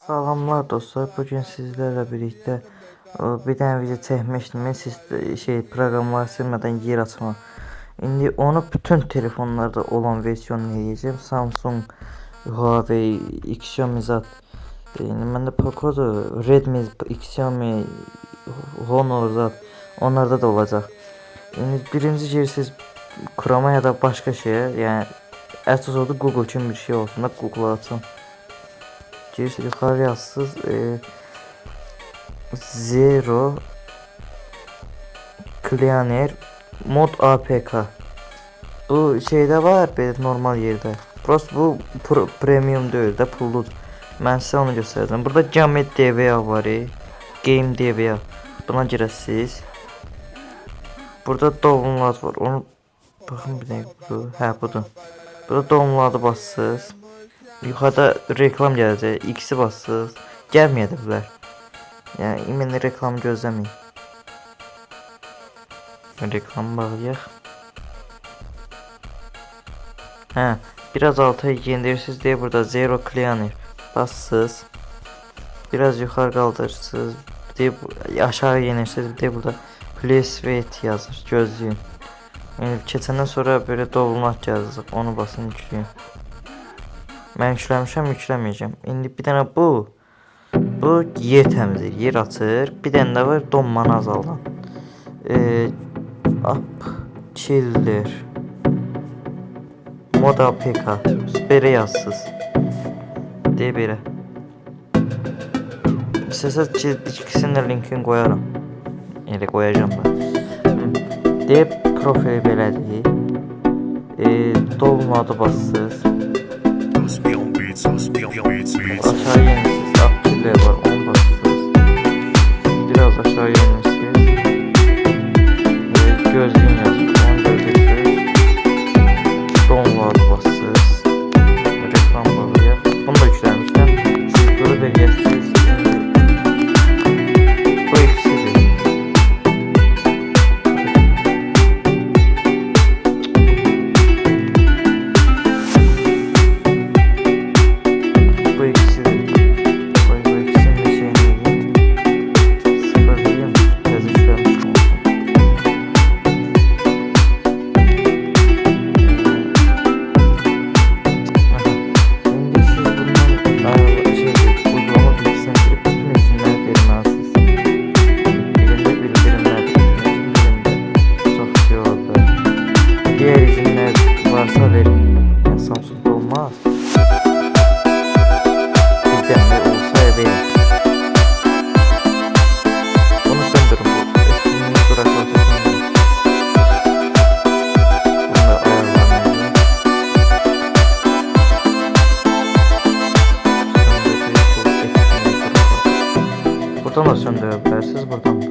Salamlar dostlar, bugün sizlerle birlikte bir tane video çekmiştim. Siz proqramları silmeden yer açma. İndi onu bütün telefonlarda olan versiyonunu eləyəcəm. Samsung, Huawei, Xiaomi zat. İndi məndə Poco'dur, Redmi, Xiaomi, Honor zat. Onlarda da olacaq. İndi birinci girirsiniz Chrome'a ya da başqa şeye. Yəni əsas odur Google kimi bir şey olsun da Google açın. Girirsiniz yuxarı yazsınız. Zero Cleaner Mod APK. Bu şeydə var, belə normal yerdə. Prost bu premium deyil də, pulludur. Mən sizə onu göstərəcəm. Burada Gamet DVA var, Game DVA. Buna girəsiniz. Burada download var. Onu baxın bir dəqiqə bu. Hə, budur. Burada download'a basırsınız. Yuxarıda reklam gələcək. X-i basırsınız. Gəlməyə də bilər. Yəni ümumi reklam gözləməyin. Reklamı bağlayaq. Hə, biraz alta yendirirsiniz deyə burada Zero Cleaner basırsınız. Biraz yuxarı qaldırırsınız. Aşağı yenirsiniz deyə burada Please wait yazır. Gözləyin. Yəni keçəndən sonra belə download gələcək. Onu basın, yükləyin. Mən yükləmişəm, yükləməyəcəm. İndi bir dənə bu yer təmizləyir, yer açır. Bir dənə də var donmanı azaldan. App Killer Mod APK. Belə yazsınız. Deyə belə. İstəsəz ikisinin də linkini qoyaram. Elə qoyacağım ben. Deyə profili belədir. Download'a basırsınız. Aşağı yenirsiniz. App Killer var, onu basırsınız. Biraz aşağı yenirsiniz. Gözlüğün yazın. Onu göreceksiniz. Download'a basırsınız. Reklam bağlayaq. Bunu da yükləmişəm. Siz böyle belirlərsiniz. Bu ikisidir. Bu ikisidir. Bu ikisinin de şeyini yiyeyim. Sıfırlayayım. Biraz yükləmiş olsun. Diğer izinler varsa verin. Yani Samsung'da olmaz. Bizden de olsa verin. Bunu söndürün bu. Etkinliği bırakması söndürün. Bunu da ayarlamayalım. Buradan da söndürebilirsiniz. Buradan da.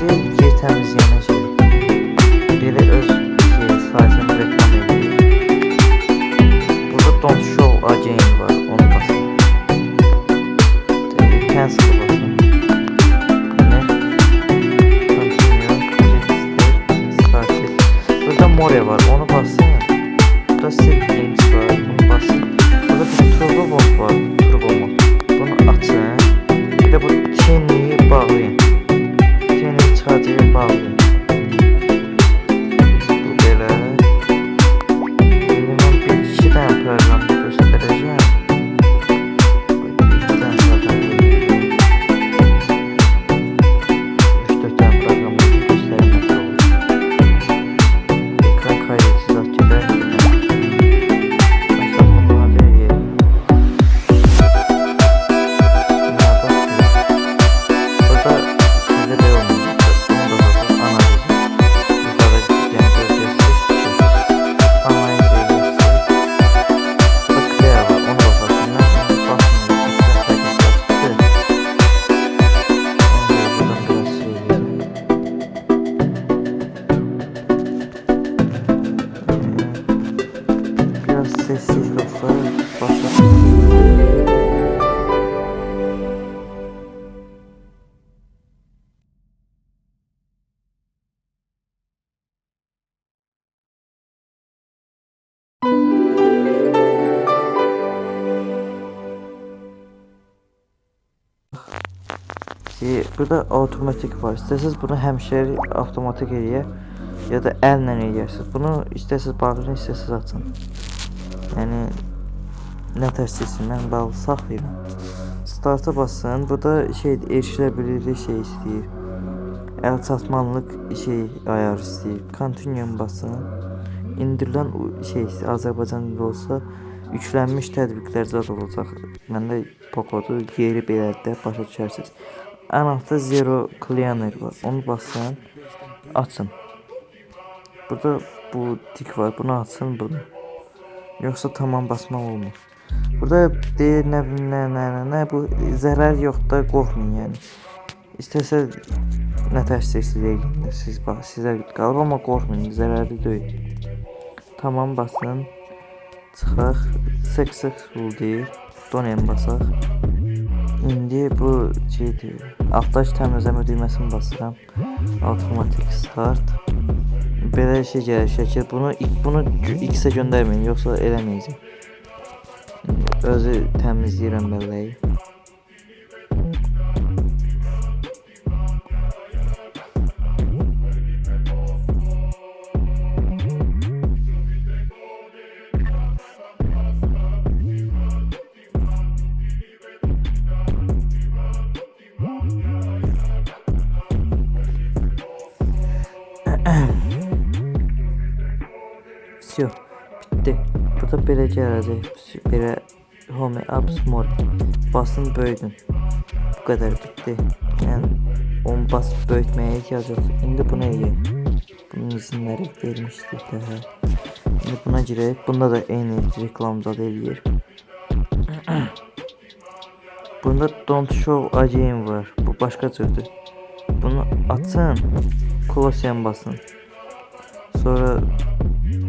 Birinci yer təmizləyən şey. Belə öz saytını reklam edir. Burada Don't Show Again var. Onu basın. Cancel basın. Burada More var. Onu basın. Burada Settings var. Bunu basın. Burada bir Turbo Mod var. Turbo Mod. Bunu açın. Bir de bu Tini'yi bağlayın. Tini'yi çıxartıyı bağlayın. Bu belə. Şimdi mən bir-iki dənə proqramda göstərəcəyəm. Bir dənə zaten göstərəcəyəm. 3-4 dənə proqramda göstərmək olur. Ekran kaydedici zat gedər. Mesela bunları deyək. sessiz dostlar. Başlayalım. Burada otomatik var. İstəsəz bunu həmişəlik avtomatik eləyə ya da əllə eləyərsiniz. Bunu istəsəz bağlayın, istəsəz açın. Yəni nə tərsizsin, mən bağlı saxlayıram. Starta basın. Burada erişiləbilirlik istəyir. Əl çatmanlıq ayar istəyir. Continue basın. İndirilən Azərbaycan dili olsa yüklənmiş tədbiqlər zad olacaq. Məndə Poco'dur, yeri belədir, başa düşərsiniz. Ən altda Zero Cleaner var. Onu basın, açın. Burada bu tik var. Bunu açın bunu. Yoksa tamam basmaq olmur. Burada deyir nə bu zərər yoxdur, qorxmayın yəni. İstəsə nə tərsiniz eləyin. Sizə qalıb amma qorxmayın, zərərli deyil. Tamam basın. Çıxaq. Successful deyir. Donayım basaq. İndi bu altdakı təmizləmə düyməsini basıram. Avtomatik start. Belə gəlir şəkil. Bunu X-ə göndərməyin, yoxsa eləməyəcək. Özü təmizləyirəm bəlləyi. Все, bitti. Burada belə gələcək. Belə home apps more. Basın böyüdün. Bu qədər bitti. Yəni onu basıb böyütməyə ehtiyac yoxdur. İndi buna eləyək. Bunun izinləri vermişdik daha. İndi buna girək. Bunda da eyni reklamzad eləyir. Bunda don't show again var. Bu başqa cürdür. Bunu açın. Close basın. Sonra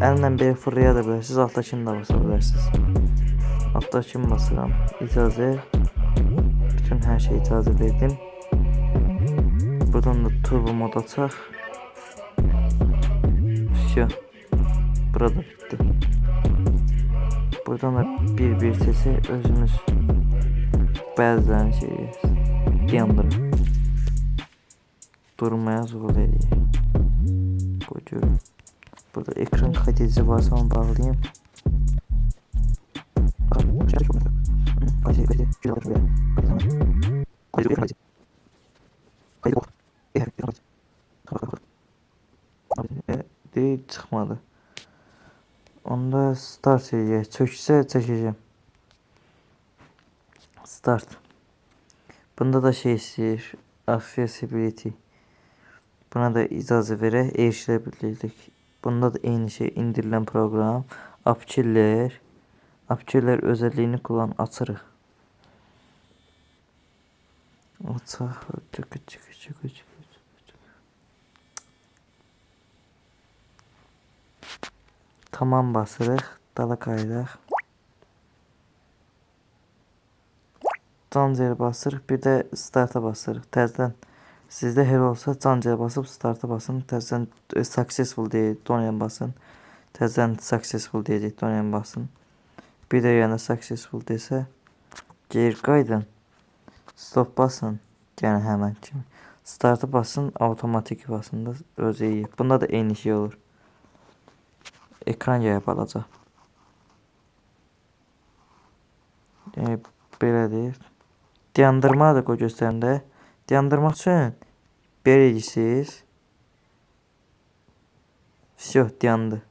əllə belə fırlaya da bilərsiniz, altdakını da basa bilərsiniz. Altdakını basıram. İcazə. Bütün hər şey icazə verdim. Buradan da turbo mod açaq. Все. Burada bitti. Buradan da bir sesi özümüz bəzilərini yandırır. Durmaya zor eləyir. Qoyuyorum. Burada ekran kaydedici varsa onu bağlayayım. Değil, çıxmadı. Onda start eləyək. Çöksə çəkəcəm. Start. Bunda da istəyir. Accessibility. Buna da icazə verək. Erişiləbilirlik. Bunda da eyni indirilən proqram. Upkiller. Upkiller özəlliyini kullan, açırıq. Açaq. Tamam basırıq. Dala qayıdaq. Cancel basırıq. Bir də starta basırıq. Təzədən sizdə hər olsa cancel basıb starta basın. Təzədən successful deyil. Donayım basın. Təzədən successful deyəcək. Donayım basın. Bir də yəni successful desə geri qayıdın. Stop basın. Yəni həmən kimi. Starta basın. Avtomatik basın da özü iyi. Bunda da eyni şey olur. Ekran gəlib alacaq. Belədir. Dayandırma da qoy göstərim də. Dayandırmaq üçün belə edirsiniz. Все, dayandı.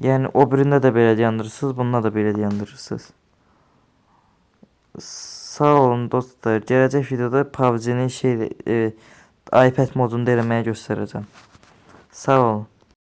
Yəni o birində də belə dayandırırsınız, bunda da belə dayandırırsınız. Sağ olun dostlar. Gələcək videoda PUBG-nin iPad modunda eləməyə göstərəcəm. Sağ olun.